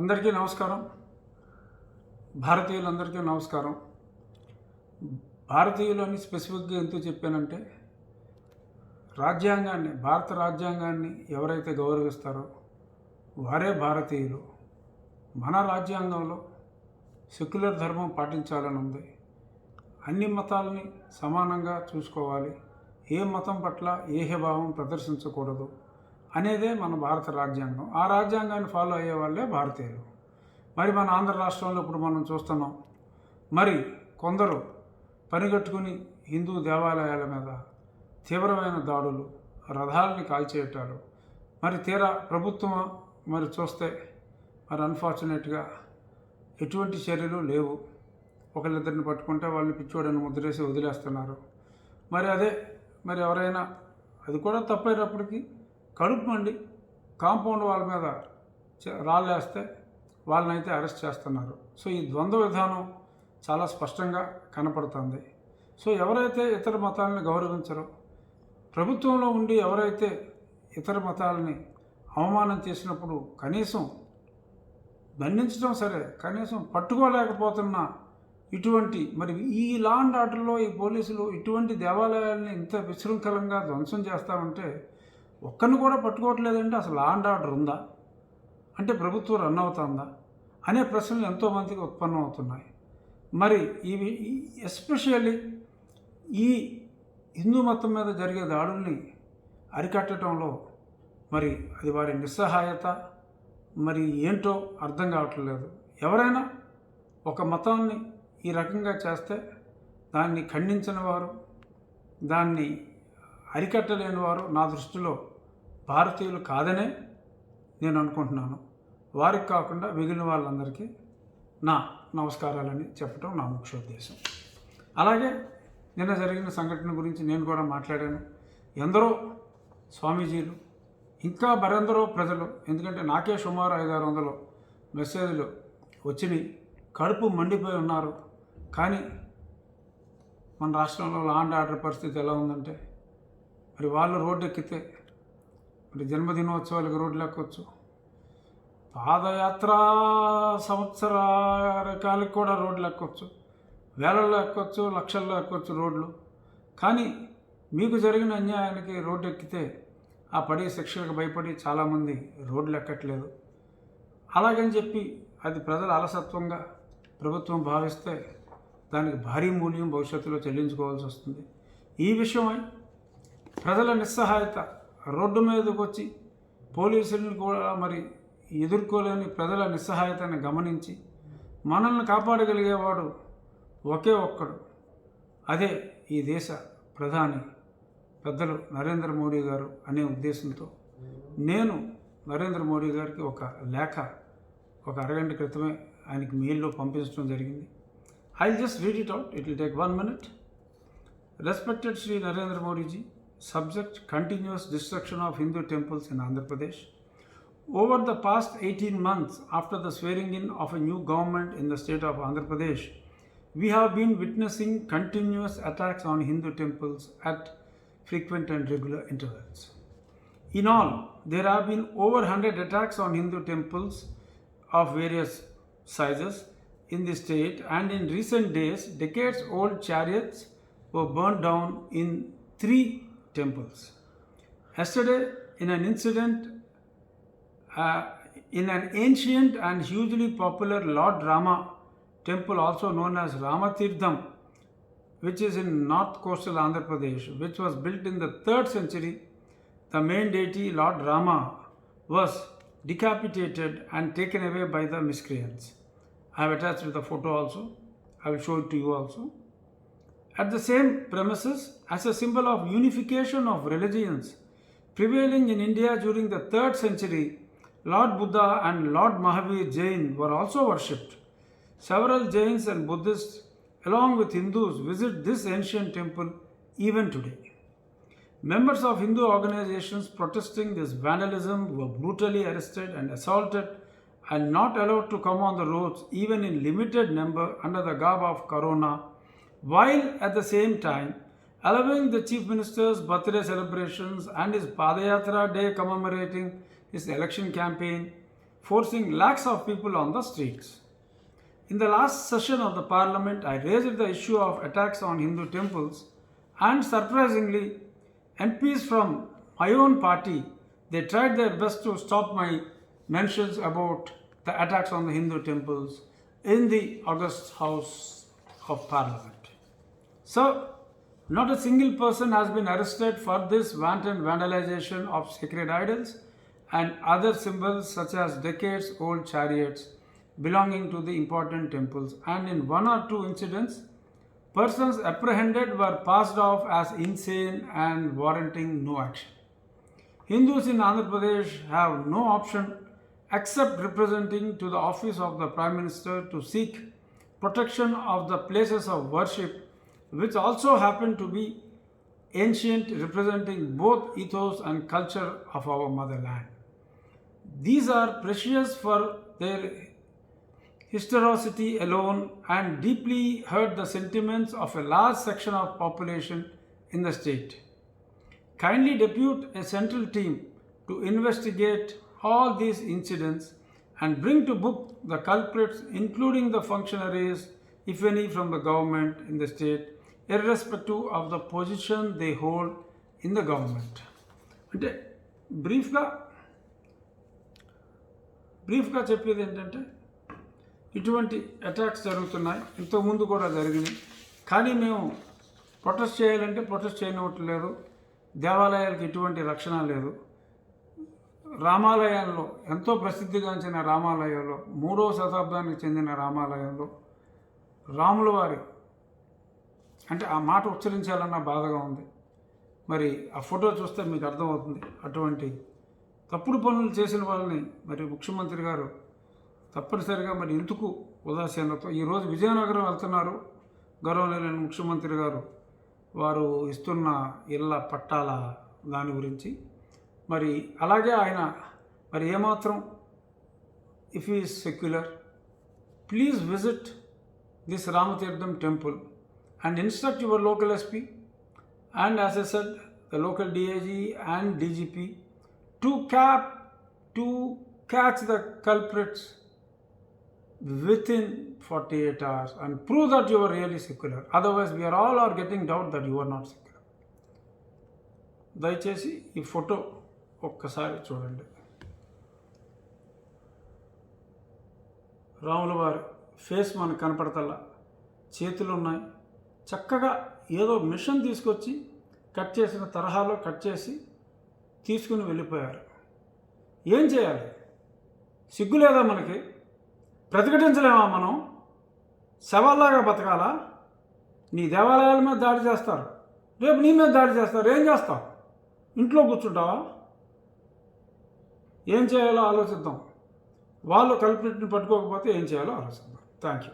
అందరికీ నమస్కారం. భారతీయులందరికీ నమస్కారం. భారతీయులని స్పెసిఫిక్గా ఎందుకు చెప్పానంటే, భారత రాజ్యాంగాన్ని ఎవరైతే గౌరవిస్తారో వారే భారతీయులు. మన రాజ్యాంగంలో సెక్యులర్ ధర్మం పాటించాలని ఉంది. అన్ని మతాలని సమానంగా చూసుకోవాలి, ఏ మతం పట్ల ఏహ్యభావం ప్రదర్శించకూడదు అనేదే మన భారత రాజ్యాంగం. ఆ రాజ్యాంగాన్ని ఫాలో అయ్యే వాళ్ళే భారతీయులు. మరి మన ఆంధ్ర రాష్ట్రంలో ఇప్పుడు మనం చూస్తున్నాం, మరి కొందరు పనిగట్టుకుని హిందూ దేవాలయాల మీద తీవ్రమైన దాడులు, రథాలని కాల్చేయటాలు, మరి తీరా ప్రభుత్వం మరి చూస్తే మరి అన్ఫార్చునేట్గా ఎటువంటి చర్యలు లేవు. ఒకళ్ళిద్దరిని పట్టుకుంటే వాళ్ళని పిచ్చోడని ముద్రేసి వదిలేస్తున్నారు. మరి ఎవరైనా అది కూడా తప్పైనప్పటికీ కడుపు మండి కాంపౌండ్ వాళ్ళ మీద రాళ్ళేస్తే వాళ్ళనైతే అరెస్ట్ చేస్తున్నారు. సో ఈ ద్వంద్వ విధానం చాలా స్పష్టంగా కనపడుతుంది. సో ఎవరైతే ఇతర మతాలని గౌరవించరో, ప్రభుత్వంలో ఉండి ఎవరైతే ఇతర మతాలని అవమానం చేసినప్పుడు కనీసం దండించడం సరే, కనీసం పట్టుకోలేకపోతున్న ఇటువంటి మరి ఈ లా అండ్ ఆర్డర్లో ఈ పోలీసులు ఇటువంటి దేవాలయాల్ని ఇంత విశృంఖలంగా ధ్వంసం చేస్తామంటే ఒక్కరిని కూడా పట్టుకోవట్లేదంటే అసలు లా అండ్ ఆర్డర్ ఉందా, అంటే ప్రభుత్వం రన్ అవుతుందా అనే ప్రశ్నలు ఎంతోమందికి ఉత్పన్నం అవుతున్నాయి. మరి ఇవి ఎస్పెషల్లీ ఈ హిందూ మతం మీద జరిగే దాడుల్ని అరికట్టడంలో మరి అది వారి నిస్సహాయత మరి ఏంటో అర్థం కావట్లేదు. ఎవరైనా ఒక మతాన్ని ఈ రకంగా చేస్తే దాన్ని ఖండించిన వారు, దాన్ని అరికట్టలేని వారు నా దృష్టిలో భారతీయులు కాదనే నేను అనుకుంటున్నాను. వారికి కాకుండా మిగిలిన వాళ్ళందరికీ నా నమస్కారాలని చెప్పడం నా ముఖ్య ఉద్దేశం. అలాగే నిన్న జరిగిన సంఘటన గురించి నేను కూడా మాట్లాడాను. ఎందరో స్వామీజీలు, ఇంకా మరెందరో ప్రజలు, ఎందుకంటే నాకే సుమారు 500-600 మెసేజ్లు వచ్చినాయి, కడుపు మండిపోయి ఉన్నారు. కానీ మన రాష్ట్రంలో లా అండ్ ఆర్డర్ పరిస్థితి ఎలా ఉందంటే, మరి వాళ్ళు రోడ్డు ఎక్కితే మరి జన్మదినోత్సవాలకు రోడ్లు ఎక్కొచ్చు, పాదయాత్ర సంవత్సరాలకి కూడా రోడ్లు ఎక్కొచ్చు, వేలల్లో ఎక్కొచ్చు, లక్షల్లో ఎక్కొచ్చు రోడ్లు. కానీ మీకు జరిగిన అన్యాయానికి రోడ్డు ఎక్కితే ఆ పడే శిక్షలకు భయపడి చాలామంది రోడ్లు ఎక్కట్లేదు. అలాగని చెప్పి అది ప్రజల అలసత్వంగా ప్రభుత్వం భావిస్తే దానికి భారీ మూల్యం భవిష్యత్తులో చెల్లించుకోవాల్సి వస్తుంది. ఈ విషయమై ప్రజల నిస్సహాయత, రోడ్డు మీదకి వచ్చి పోలీసులను కూడా మరి ఎదుర్కోలేని ప్రజల నిస్సహాయతని గమనించి మనల్ని కాపాడగలిగేవాడు ఒకే ఒక్కడు, అదే ఈ దేశ ప్రధాని పెద్దలు నరేంద్ర మోడీ గారు అనే ఉద్దేశంతో నేను నరేంద్ర మోడీ గారికి ఒక లేఖ ఒక అరగంట క్రితమే ఆయనకి మెయిల్లో పంపించడం జరిగింది. I'll just read it out. It will take 1 minute. Respected Sri Narendra Modi ji, subject continuous destruction of Hindu temples in Andhra Pradesh. Over the past 18 months after the swearing in of a new government in the state of Andhra Pradesh, we have been witnessing continuous attacks on Hindu temples at frequent and regular intervals. In all, there have been over 100 attacks on Hindu temples of various sizes in the state, and in recent days, decades-old chariots were burned down in 3 temples. Yesterday, in an incident in an ancient and hugely popular Lord Rama temple, also known as Ramatirtham, which is in north coastal Andhra Pradesh, which was built in the 3rd century, the main deity Lord Rama was decapitated and taken away by the miscreants. I have attached with the photo also. I will show it to you also. At the same premises, as a symbol of unification of religions prevailing in India during the 3rd century, Lord Buddha and Lord Mahavir Jain were also worshipped. Several Jains and Buddhists, along with Hindus, visit this ancient temple even today. Members of Hindu organizations protesting this vandalism were brutally arrested and assaulted and not allowed to come on the roads even in limited number under the garb of Corona, while at the same time allowing the Chief Minister's birthday celebrations and his Padayatra Day commemorating his election campaign forcing lakhs of people on the streets. In the last session of the parliament, I raised the issue of attacks on Hindu temples, and surprisingly, MPs from my own party, they tried their best to stop my mentions about the attacks on the Hindu temples in the August House of Parliament. So, not a single person has been arrested for this wanton vandalization of sacred idols and other symbols such as decades-old chariots belonging to the important temples, and in one or two incidents, persons apprehended were passed off as insane and warranting no action. Hindus in Andhra Pradesh have no option except representing to the office of the Prime Minister to seek protection of the places of worship, which also happen to be ancient, representing both ethos and culture of our motherland. These are precious for their historicity alone and deeply hurt the sentiments of a large section of population in the state. Kindly depute a central team to investigate all these incidents and bring to book the culprits, including the functionaries, if any, from the government in the state, irrespective of the position they hold in the government. అంటే బ్రీఫ్గా చెప్పేది ఏంటంటే, ఇటువంటి attacks జరుగుతున్నాయి, ఇంతకుముందు కూడా జరిగినాయి. కానీ మేము ప్రొటెస్ట్ చేయాలంటే ప్రొటెస్ట్ చేయనివ్వట్లేదు. దేవాలయాలకు ఎటువంటి రక్షణ లేదు. రామాలయాల్లో, ఎంతో ప్రసిద్ధిగాంచిన రామాలయంలో, 3వ శతాబ్దానికి చెందిన రామాలయంలో రాముల వారి, అంటే ఆ మాట ఉచ్చరించాలన్న బాధగా ఉంది. మరి ఆ ఫోటో చూస్తే మీకు అర్థమవుతుంది. అటువంటి తప్పుడు పనులు చేసిన వాళ్ళని మరి ముఖ్యమంత్రి గారు తప్పనిసరిగా మరి ఎందుకు ఉదాసీనతో ఈరోజు విజయనగరం వెళ్తున్నారు గౌరవనీయులైన ముఖ్యమంత్రి గారు, వారు ఇస్తున్న ఇళ్ళ పట్టాల దాని గురించి. మరి అలాగే ఆయన మరి ఏమాత్రం, if is secular, please visit this Ramatheertham temple and instruct your local SP and, as I said, the local DIG and DGP to catch the culprits within 48 hours and prove that you are really secular. Otherwise, we are all getting doubt that you are not secular. దయచేసి ఈ photo ఒక్కసారి చూడండి. రాముల వారి face మనకు కనపడతల్లా, చేతులు ఉన్నాయి. చక్కగా ఏదో మిషన్ తీసుకొచ్చి కట్ చేసిన తరహాలో కట్ చేసి తీసుకుని వెళ్ళిపోయారు. ఏం చేయాలి? సిగ్గు లేదా మనకి? ప్రతిఘటించలేమా మనం? శవాల్లాగా బతకాలా? నీ దేవాలయాల మీద దాడి చేస్తారు, రేపు నీ మీద దాడి చేస్తారు. ఏం చేస్తావు? ఇంట్లో కూర్చుంటావా? ఏం చేయాలో ఆలోచిద్దాం. వాళ్ళు కల్పిట్ని పట్టుకోకపోతే ఏం చేయాలో ఆలోచిద్దాం. Thank you.